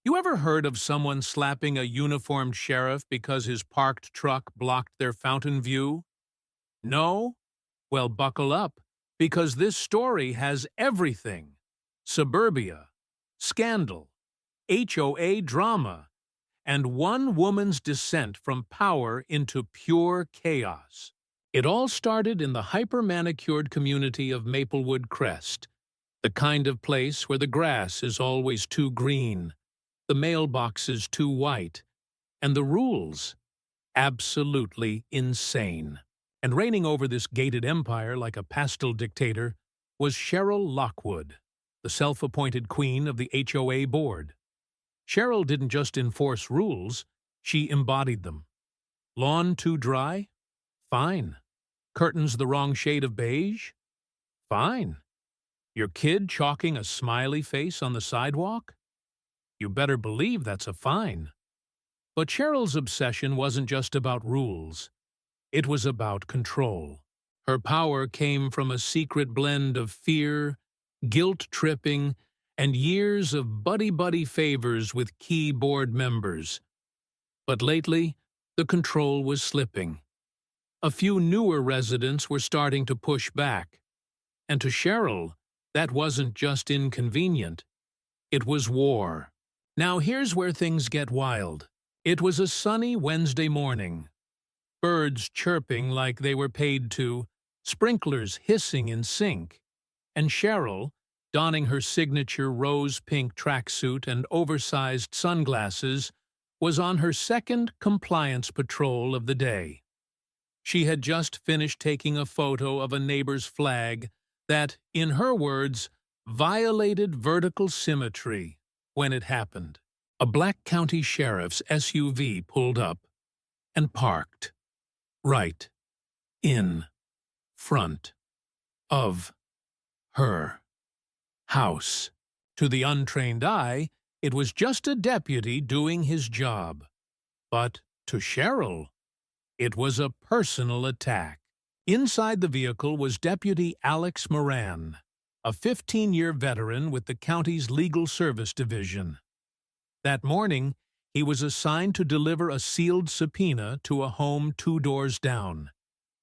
You ever heard of someone slapping a uniformed sheriff because his parked truck blocked their fountain view? No? Well, buckle up, because this story has everything. Suburbia, scandal, HOA drama, and one woman's descent from power into pure chaos. It all started in the hyper-manicured community of Maplewood Crest, the kind of place where the grass is always too green, the mailboxes too white, and the rules absolutely insane. And reigning over this gated empire like a pastel dictator was Cheryl Lockwood, the self-appointed queen of the HOA board. Cheryl didn't just enforce rules, she embodied them. Lawn too dry? Fine. Curtains the wrong shade of beige? Fine. Your kid chalking a smiley face on the sidewalk? You better believe that's a fine. But Cheryl's obsession wasn't just about rules. It was about control. Her power came from a secret blend of fear, guilt-tripping, and years of buddy-buddy favors with key board members. But lately, the control was slipping. A few newer residents were starting to push back. And to Cheryl, that wasn't just inconvenient. It was war. Now here's where things get wild. It was a sunny Wednesday morning. Birds chirping like they were paid to, sprinklers hissing in sync, and Cheryl, donning her signature rose-pink tracksuit and oversized sunglasses, was on her second compliance patrol of the day. She had just finished taking a photo of a neighbor's flag that, in her words, violated vertical symmetry when it happened. A Black County Sheriff's SUV pulled up and parked right in front of her house. To the untrained eye, it was just a deputy doing his job. But to Cheryl, it was a personal attack. Inside the vehicle was Deputy Alex Moran, a 15-year veteran with the county's Legal Service Division. That morning, he was assigned to deliver a sealed subpoena to a home 2 doors down.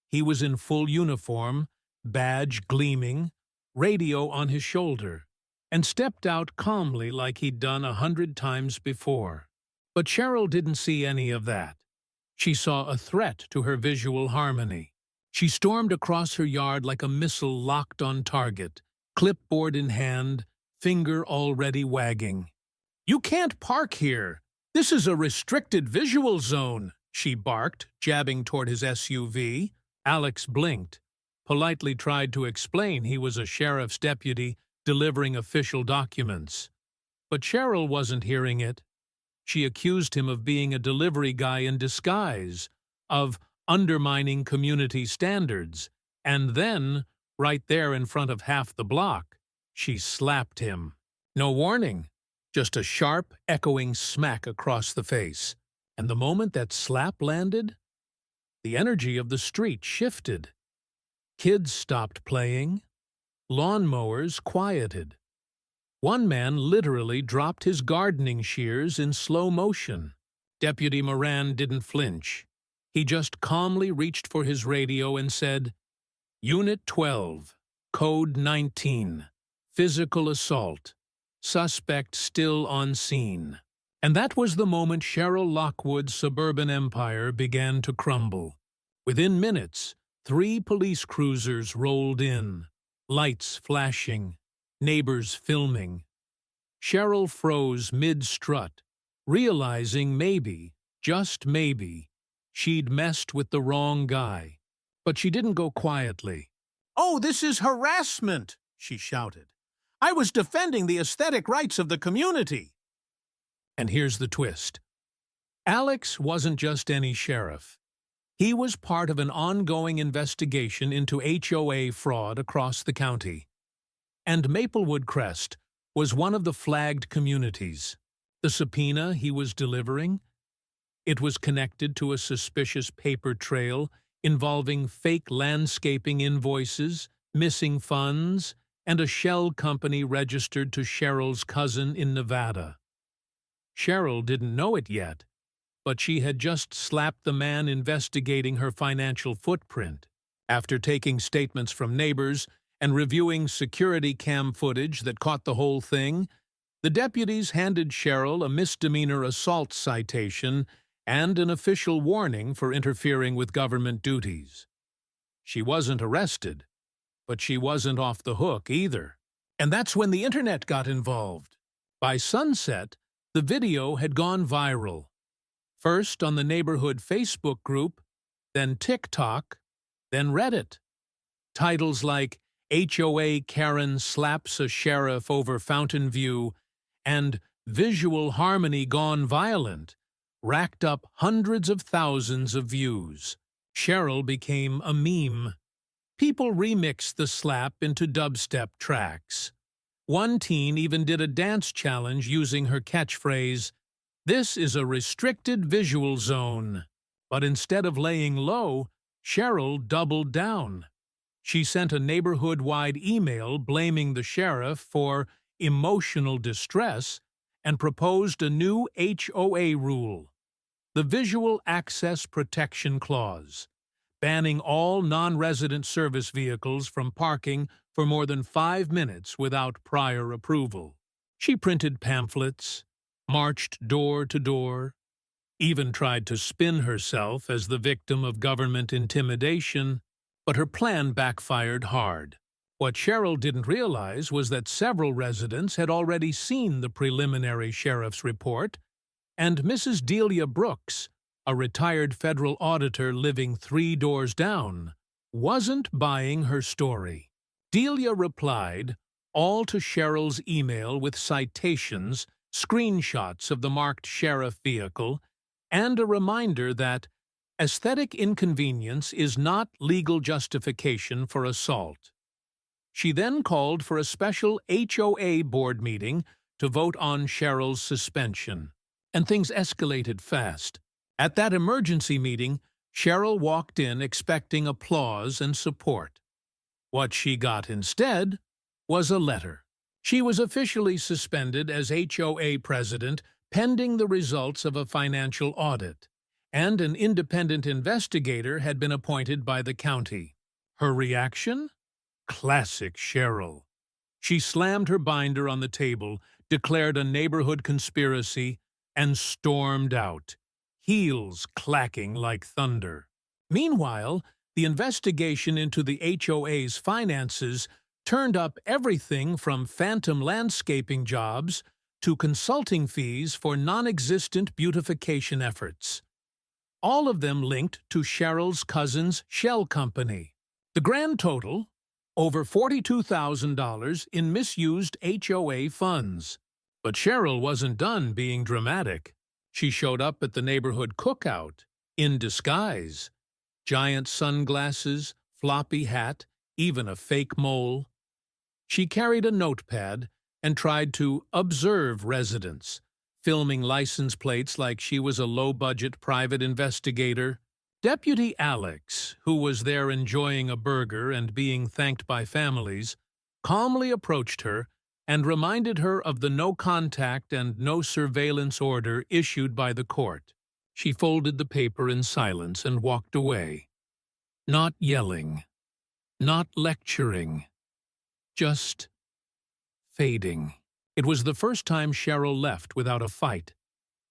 He was in full uniform, badge gleaming, radio on his shoulder, and stepped out calmly like he'd done 100 times before. But Cheryl didn't see any of that. She saw a threat to her visual harmony. She stormed across her yard like a missile locked on target, clipboard in hand, finger already wagging. "You can't park here! This is a restricted visual zone," she barked, jabbing toward his SUV. Alex blinked, politely tried to explain he was a sheriff's deputy delivering official documents. But Cheryl wasn't hearing it. She accused him of being a delivery guy in disguise, of undermining community standards, and then, right there in front of half the block, she slapped him. No warning, just a sharp, echoing smack across the face. And the moment that slap landed, the energy of the street shifted. Kids stopped playing. Lawnmowers quieted. One man literally dropped his gardening shears in slow motion. Deputy Moran didn't flinch. He just calmly reached for his radio and said, "Unit 12, Code 19, physical assault. Suspect still on scene." And that was the moment Cheryl Lockwood's suburban empire began to crumble. Within minutes, 3 police cruisers rolled in, lights flashing, neighbors filming. Cheryl froze mid-strut, realizing maybe, just maybe, she'd messed with the wrong guy. But she didn't go quietly. "Oh, this is harassment!" she shouted. "I was defending the aesthetic rights of the community." And here's the twist. Alex wasn't just any sheriff. He was part of an ongoing investigation into HOA fraud across the county. And Maplewood Crest was one of the flagged communities. The subpoena he was delivering? It was connected to a suspicious paper trail involving fake landscaping invoices, missing funds, and a shell company registered to Cheryl's cousin in Nevada. Cheryl didn't know it yet, but she had just slapped the man investigating her financial footprint. After taking statements from neighbors and reviewing security cam footage that caught the whole thing, the deputies handed Cheryl a misdemeanor assault citation and an official warning for interfering with government duties. She wasn't arrested, but she wasn't off the hook either. And that's when the internet got involved. By sunset, the video had gone viral. First on the neighborhood Facebook group, then TikTok, then Reddit. Titles like HOA Karen slaps a sheriff over Fountain View and Visual Harmony Gone Violent racked up hundreds of thousands of views. Cheryl became a meme. People remixed the slap into dubstep tracks. One teen even did a dance challenge using her catchphrase, "This is a restricted visual zone." But instead of laying low, Cheryl doubled down. She sent a neighborhood-wide email blaming the sheriff for emotional distress and proposed a new HOA rule, the Visual Access Protection Clause, banning all non-resident service vehicles from parking for more than 5 minutes without prior approval. She printed pamphlets, marched door to door, even tried to spin herself as the victim of government intimidation, but her plan backfired hard. What Cheryl didn't realize was that several residents had already seen the preliminary sheriff's report, and Mrs. Delia Brooks, a retired federal auditor living 3 doors down, wasn't buying her story. Delia replied, all to Cheryl's email with citations, screenshots of the marked sheriff vehicle, and a reminder that aesthetic inconvenience is not legal justification for assault. She then called for a special HOA board meeting to vote on Cheryl's suspension. And things escalated fast. At that emergency meeting, Cheryl walked in expecting applause and support. What she got instead was a letter. She was officially suspended as HOA president pending the results of a financial audit, and an independent investigator had been appointed by the county. Her reaction? Classic Cheryl. She slammed her binder on the table, declared a neighborhood conspiracy, and stormed out, heels clacking like thunder. Meanwhile, the investigation into the HOA's finances turned up everything from phantom landscaping jobs to consulting fees for non-existent beautification efforts. All of them linked to Cheryl's cousin's shell company. The grand total? Over $42,000 in misused HOA funds. But Cheryl wasn't done being dramatic. She showed up at the neighborhood cookout, in disguise. Giant sunglasses, floppy hat, even a fake mole. She carried a notepad and tried to observe residents, filming license plates like she was a low-budget private investigator. Deputy Alex, who was there enjoying a burger and being thanked by families, calmly approached her and reminded her of the no-contact and no-surveillance order issued by the court. She folded the paper in silence and walked away. Not yelling, not lecturing, just fading. It was the first time Cheryl left without a fight,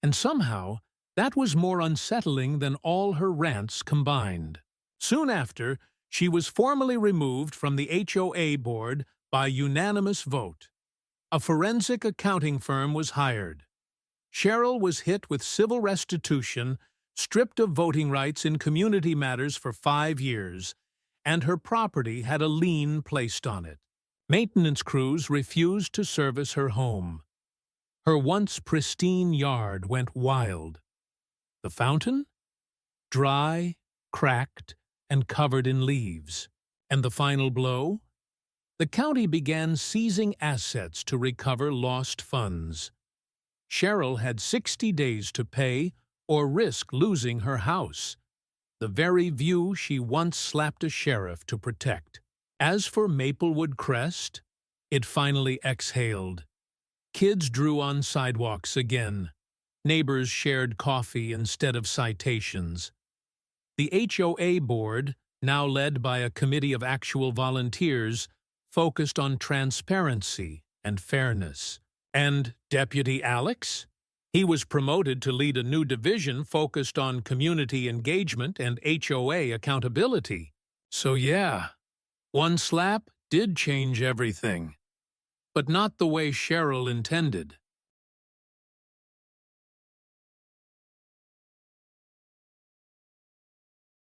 and somehow that was more unsettling than all her rants combined. Soon after, she was formally removed from the HOA board by unanimous vote. A forensic accounting firm was hired. Cheryl was hit with civil restitution, stripped of voting rights in community matters for 5 years, and her property had a lien placed on it. Maintenance crews refused to service her home. Her once pristine yard went wild. The fountain? Dry, cracked, and covered in leaves. And the final blow? The county began seizing assets to recover lost funds. Cheryl had 60 days to pay or risk losing her house, the very view she once slapped a sheriff to protect. As for Maplewood Crest, it finally exhaled. Kids drew on sidewalks again. Neighbors shared coffee instead of citations. The HOA board, now led by a committee of actual volunteers, focused on transparency and fairness. And Deputy Alex? He was promoted to lead a new division focused on community engagement and HOA accountability. So yeah, one slap did change everything. But not the way Cheryl intended.